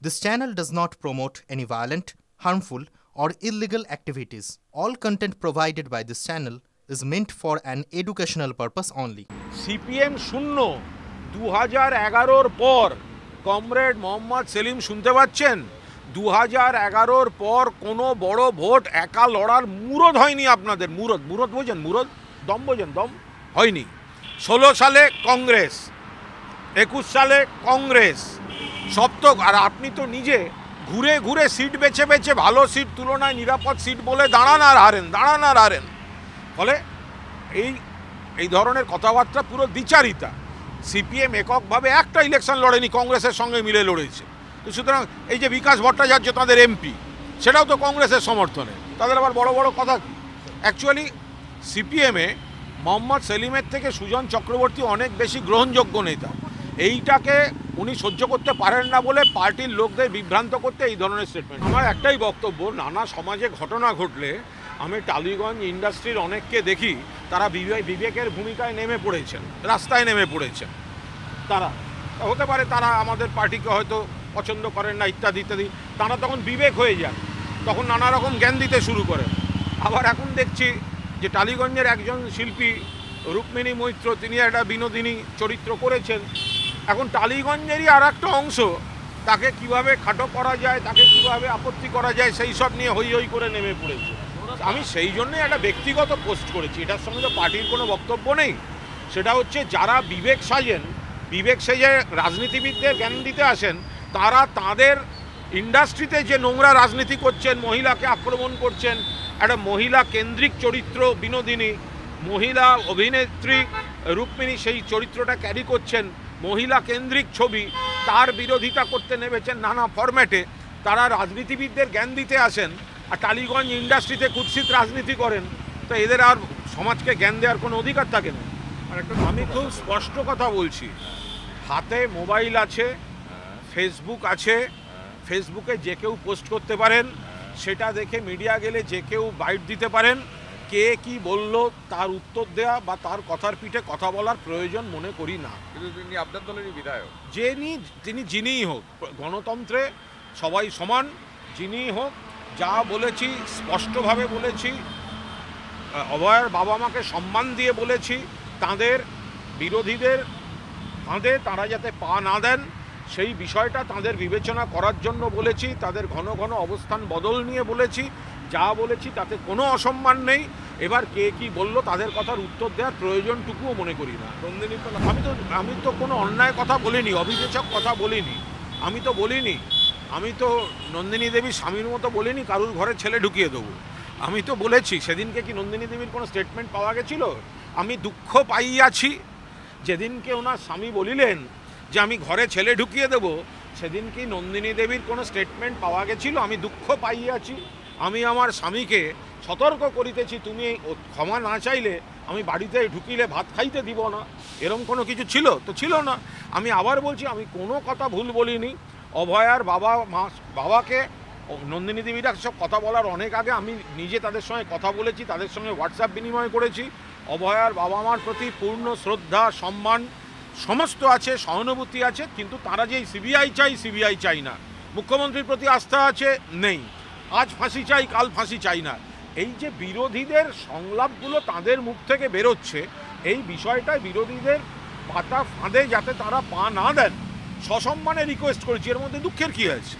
This channel does not promote any violent, harmful, or illegal activities. All content provided by this channel is meant for an educational purpose only. CPM শূন্য 2011-র পর comrade Mohammad Selim শুনতে পাচ্ছেন 2011-র পর কোনো বড় vote একা লড়ার মুরদ হয়নি আপনাদের। মুরদ বোঝেন? মুরদ দম বোঝেন? দম হয়নি। 16 সালে কংগ্রেস, 21 সালে কংগ্রেস সপ্তক। আর আপনি তো নিজে ঘুরে ঘুরে সিট বেছে বেছে ভালো সিট তুলনায় নিরাপদ সিট বলে দাঁড়ান আর হারেন। ফলে এই ধরনের কথাবার্তা পুরো দ্বিচারিতা। সিপিএম এককভাবে একটা ইলেকশন লড়েনি, কংগ্রেসের সঙ্গে মিলে লড়েছে। তো সুতরাং এই যে বিকাশ ভট্টাচার্য তাদের এমপি, সেটাও তো কংগ্রেসের সমর্থনে। তাদের আবার বড় বড় কথা কি? অ্যাকচুয়ালি সিপিএমে মোহাম্মদ সেলিমের থেকে সুজন চক্রবর্তী অনেক বেশি গ্রহণযোগ্য নেতা। এইটাকে উনি সহ্য করতে পারেন না বলে পার্টির লোকদের বিভ্রান্ত করতে এই ধরনের স্টেটমেন্ট। আমার একটাই বক্তব্য, নানা সমাজে ঘটনা ঘটলে আমি টালিগঞ্জ ইন্ডাস্ট্রির অনেককে দেখি তারা বিবেকের ভূমিকায় নেমে পড়েছেন, রাস্তায় নেমে পড়েছেন। তারা হতে পারে তারা আমাদের পার্টিকে হয়তো পছন্দ করেন না ইত্যাদি ইত্যাদি, তারা তখন বিবেক হয়ে যান, তখন নানা রকম জ্ঞান দিতে শুরু করেন। আবার এখন দেখছি যে টালিগঞ্জের একজন শিল্পী রুক্মিণী মৈত্র, তিনি একটা বিনোদিনী চরিত্র করেছেন। এখন টালিগঞ্জেরই আর একটা অংশ, তাকে কিভাবে খাটো করা যায়, তাকে কিভাবে আপত্তি করা যায়, সেই সব নিয়ে হই হই করে নেমে পড়েছে। আমি সেই জন্যই একটা ব্যক্তিগত পোস্ট করেছি, এটার সঙ্গে তো পার্টির কোনো বক্তব্য নেই। সেটা হচ্ছে যারা বিবেক সেজে রাজনীতিবিদদের জ্ঞান দিতে আসেন, তারা তাদের ইন্ডাস্ট্রিতে যে নোংরা রাজনীতি করছেন, মহিলাকে আক্রমণ করছেন, একটা মহিলা কেন্দ্রিক চরিত্র বিনোদিনী, মহিলা অভিনেত্রী রুক্মিণী সেই চরিত্রটা ক্যারি করছেন, মহিলা কেন্দ্রিক ছবি, তার বিরোধিতা করতে নেমেছেন নানা ফরম্যাটে। তারা রাজনীতিবিদদের জ্ঞান দিতে আসেন আর টালিগঞ্জ ইন্ডাস্ট্রিতে কুৎসিত রাজনীতি করেন। তো এদের আর সমাজকে জ্ঞান দেওয়ার কোনো অধিকার থাকে না। আমি খুব স্পষ্ট কথা বলছি, হাতে মোবাইল আছে, ফেসবুক আছে, ফেসবুকে যে কেউ পোস্ট করতে পারেন, সেটা দেখে মিডিয়া গেলে যে কেউ বাইট দিতে পারেন। কে কি বলল তার উত্তর দেয়া বা তার কথার পিঠে কথা বলার প্রয়োজন মনে করি না। কিন্তু তিনি আপনার দলেরই বিধায়ক, তিনি যিনিই হোক, গণতন্ত্রে সবাই সমান, যিনিই হোক। যা বলেছি স্পষ্টভাবে বলেছি, অভয়ের বাবা মাকে সম্মান দিয়ে বলেছি, তাদের বিরোধীদের ফাঁদে তারা যাতে পা না দেন সেই বিষয়টা তাদের বিবেচনা করার জন্য বলেছি। তাদের ঘন ঘন অবস্থান বদল নিয়ে বলেছি। যা বলেছি তাতে কোনো অসম্মান নেই। এবার কে কি বলল তাদের কথার উত্তর দেওয়ার প্রয়োজনটুকুও মনে করি না। আমি তো কোনো অন্যায় কথা বলিনি, অবিবেচক কথা বলিনি। আমি তো নন্দিনী দেবী স্বামীর মতো বলিনি কারুর ঘরে ছেলে ঢুকিয়ে দেবো। আমি তো বলেছি, সেদিনকে কি নন্দিনী দেবীর কোনো স্টেটমেন্ট পাওয়া গেছিল? আমি দুঃখ পাইয়াছি যেদিনকে ওনার স্বামী বলিলেন যে আমি ঘরে ছেলে ঢুকিয়ে দেব, সেদিন কি নন্দিনী দেবীর কোনো স্টেটমেন্ট পাওয়া গেছিল? আমি দুঃখ পাইয়াছি। আমি আমার স্বামীকে সতর্ক করিতেছি, তুমি ক্ষমা না চাইলে আমি বাড়িতে ঢুকিলে ভাত খাইতে দিব না। এরকম কোনো কিছু ছিল? তো ছিল না। আমি আবার বলছি, আমি কোনো কথা ভুল বলিনি। অভয়ার বাবাকে নন্দিনী দেবীরা সব কথা বলার অনেক আগে আমি নিজে তাদের সঙ্গে কথা বলেছি, তাদের সঙ্গে হোয়াটসঅ্যাপ বিনিময় করেছি। অভয়ার বাবা মার প্রতি পূর্ণ শ্রদ্ধা, সম্মান সমস্ত আছে, সহানুভূতি আছে। কিন্তু তারা যে সিবিআই চাই না, মুখ্যমন্ত্রীর প্রতি আস্থা আছে, নেই, আজ ফাঁসি চাই কাল ফাঁসি চাই না, এই যে বিরোধীদের সংলাপগুলো তাদের মুখ থেকে বেরোচ্ছে, এই বিষয়টায় বিরোধীদের পাতা ফাঁদে যাতে তারা পা না দেন, সসম্মানে রিকোয়েস্ট করেছি। এর মধ্যে দুঃখের কী আছে?